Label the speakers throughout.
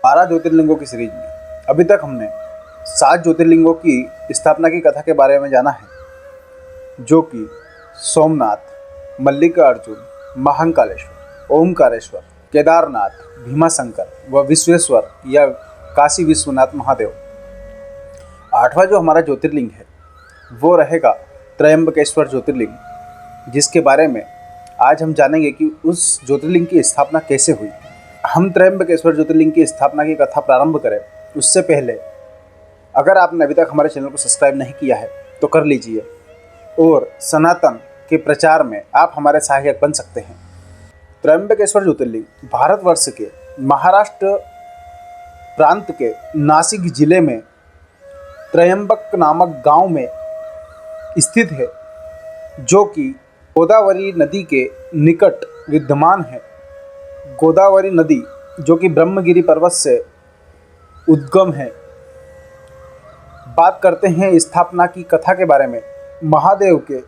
Speaker 1: 12 ज्योतिर्लिंगों की सीरीज में अभी तक हमने 7 ज्योतिर्लिंगों की स्थापना की कथा के बारे में जाना है, जो कि सोमनाथ, मल्लिकार्जुन, महाकालेश्वर, ओमकारेश्वर, केदारनाथ, भीमाशंकर व विश्वेश्वर या काशी विश्वनाथ महादेव। 8वां जो हमारा ज्योतिर्लिंग है वो रहेगा त्रयंबकेश्वर ज्योतिर्लिंग, जिसके बारे में आज हम जानेंगे कि उस ज्योतिर्लिंग की स्थापना कैसे हुई। हम त्रयंबकेश्वर ज्योतिर्लिंग की स्थापना की कथा प्रारंभ करें उससे पहले अगर आपने अभी तक हमारे चैनल को सब्सक्राइब नहीं किया है तो कर लीजिए और सनातन के प्रचार में आप हमारे सहायक बन सकते हैं। त्रयंबकेश्वर ज्योतिर्लिंग भारतवर्ष के महाराष्ट्र प्रांत के नासिक जिले में त्रयंबक नामक गांव में स्थित है, जो कि गोदावरी नदी के निकट विद्यमान है। गोदावरी नदी जो कि ब्रह्मगिरि पर्वत से उद्गम है। बात करते हैं स्थापना की कथा के बारे में। महादेव के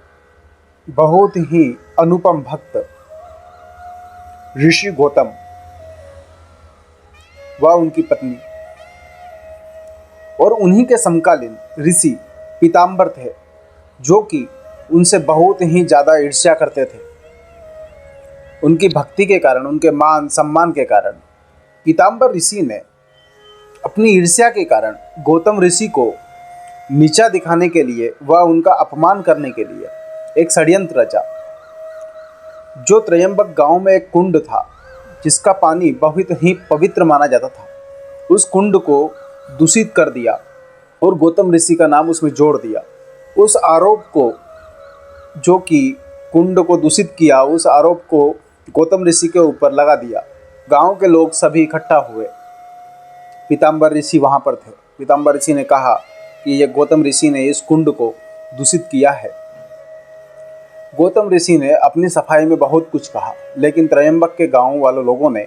Speaker 1: बहुत ही अनुपम भक्त ऋषि गौतम व उनकी पत्नी और उन्हीं के समकालीन ऋषि पीताम्बर थे, जो कि उनसे बहुत ही ज़्यादा ईर्ष्या करते थे। उनकी भक्ति के कारण, उनके मान सम्मान के कारण पीताम्बर ऋषि ने अपनी ईर्ष्या के कारण गौतम ऋषि को नीचा दिखाने के लिए व उनका अपमान करने के लिए एक षड्यंत्र रचा। जो त्रयंबक गांव में एक कुंड था जिसका पानी बहुत ही पवित्र माना जाता था, उस कुंड को दूषित कर दिया और गौतम ऋषि का नाम उसमें जोड़ दिया। उस आरोप को, जो कि कुंड को दूषित किया, उस आरोप को गौतम ऋषि के ऊपर लगा दिया। गांव के लोग सभी इकट्ठा हुए। पीताम्बर ऋषि वहां पर थे। पीताम्बर ऋषि ने कहा कि ये गौतम ऋषि ने इस कुंड को दूषित किया है। गौतम ऋषि ने अपनी सफाई में बहुत कुछ कहा, लेकिन त्रयंबक के गांव वालों लोगों ने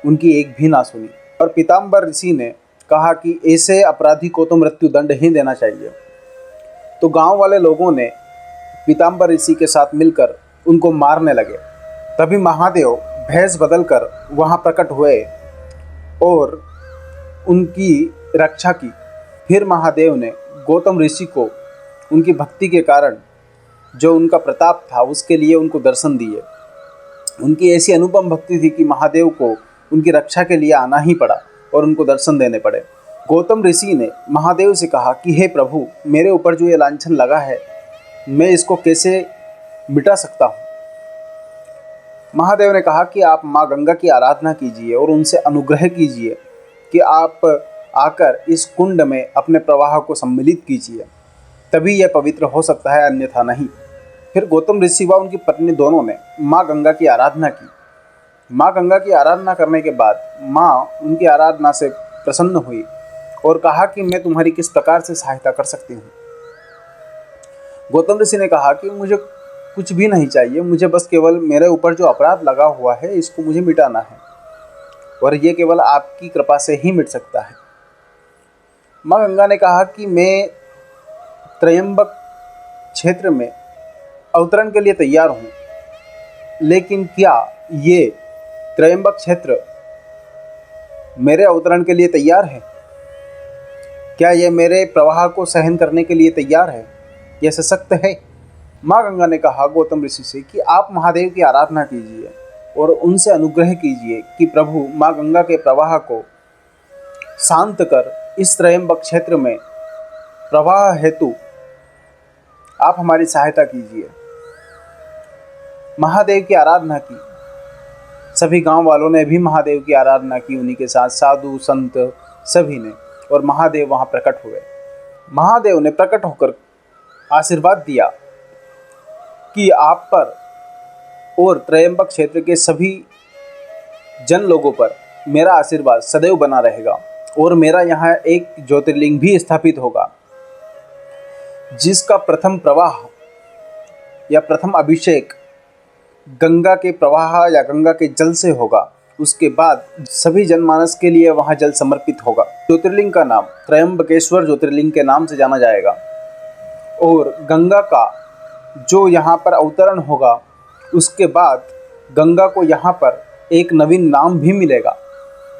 Speaker 1: उनकी एक भी ना सुनी और पीताम्बर ऋषि ने कहा कि ऐसे अपराधी को तो मृत्यु दंड ही देना चाहिए। तो गांव वाले लोगों ने पीताम्बर ऋषि के साथ मिलकर उनको मारने लगे। तभी महादेव भेष बदलकर वहां प्रकट हुए और उनकी रक्षा की। फिर महादेव ने गौतम ऋषि को उनकी भक्ति के कारण, जो उनका प्रताप था, उसके लिए उनको दर्शन दिए। उनकी ऐसी अनुपम भक्ति थी कि महादेव को उनकी रक्षा के लिए आना ही पड़ा और उनको दर्शन देने पड़े। गौतम ऋषि ने महादेव से कहा कि हे प्रभु, मेरे ऊपर जो ये लांछन लगा है, मैं इसको कैसे मिटा सकता हूँ। महादेव ने कहा कि आप माँ गंगा की आराधना कीजिए और उनसे अनुग्रह कीजिए कि आप आकर इस कुंड में अपने प्रवाह को सम्मिलित कीजिए, तभी यह पवित्र हो सकता है, अन्यथा नहीं। फिर गौतम ऋषि व उनकी पत्नी दोनों ने माँ गंगा की आराधना की। माँ गंगा की आराधना करने के बाद माँ उनकी आराधना से प्रसन्न हुई और कहा कि मैं तुम्हारी किस प्रकार से सहायता कर सकती हूँ। गौतम ऋषि ने कहा कि मुझे कुछ भी नहीं चाहिए, मुझे बस केवल मेरे ऊपर जो अपराध लगा हुआ है इसको मुझे मिटाना है और ये केवल आपकी कृपा से ही मिट सकता है। माँ गंगा ने कहा कि मैं त्रयंबक क्षेत्र में अवतरण के लिए तैयार हूँ, लेकिन क्या ये त्रयंबक क्षेत्र मेरे अवतरण के लिए तैयार है? क्या ये मेरे प्रवाह को सहन करने के लिए तैयार है? यह सशक्त है? माँ गंगा ने कहा गौतम ऋषि से कि आप महादेव की आराधना कीजिए और उनसे अनुग्रह कीजिए कि प्रभु माँ गंगा के प्रवाह को शांत कर इस त्रयंबक क्षेत्र में प्रवाह हेतु आप हमारी सहायता कीजिए। महादेव की आराधना की। सभी गांव वालों ने भी महादेव की आराधना की, उन्हीं के साथ साधु संत सभी ने, और महादेव वहां प्रकट हुए। महादेव ने प्रकट होकर आशीर्वाद दिया कि आप पर और त्रयंबक क्षेत्र के सभी जन लोगों पर मेरा आशीर्वाद सदैव बना रहेगा और मेरा यहाँ एक ज्योतिर्लिंग भी स्थापित होगा, जिसका प्रथम प्रवाह या प्रथम अभिषेक गंगा के प्रवाह या गंगा के जल से होगा। उसके बाद सभी जनमानस के लिए वहाँ जल समर्पित होगा। ज्योतिर्लिंग का नाम त्रयंबकेश्वर ज्योतिर्लिंग के नाम से जाना जाएगा और गंगा का जो यहाँ पर अवतरण होगा, उसके बाद गंगा को यहाँ पर एक नवीन नाम भी मिलेगा।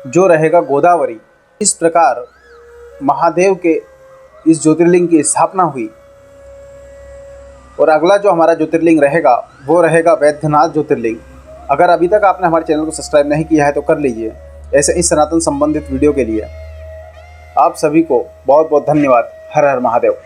Speaker 1: जो रहेगा गोदावरी। इस प्रकार महादेव के इस ज्योतिर्लिंग की स्थापना हुई। और अगला जो हमारा ज्योतिर्लिंग रहेगा वो रहेगा वैद्यनाथ ज्योतिर्लिंग। अगर अभी तक आपने हमारे चैनल को सब्सक्राइब नहीं किया है तो कर लीजिए ऐसे ही सनातन संबंधित वीडियो के लिए। आप सभी को बहुत बहुत धन्यवाद। हर हर महादेव।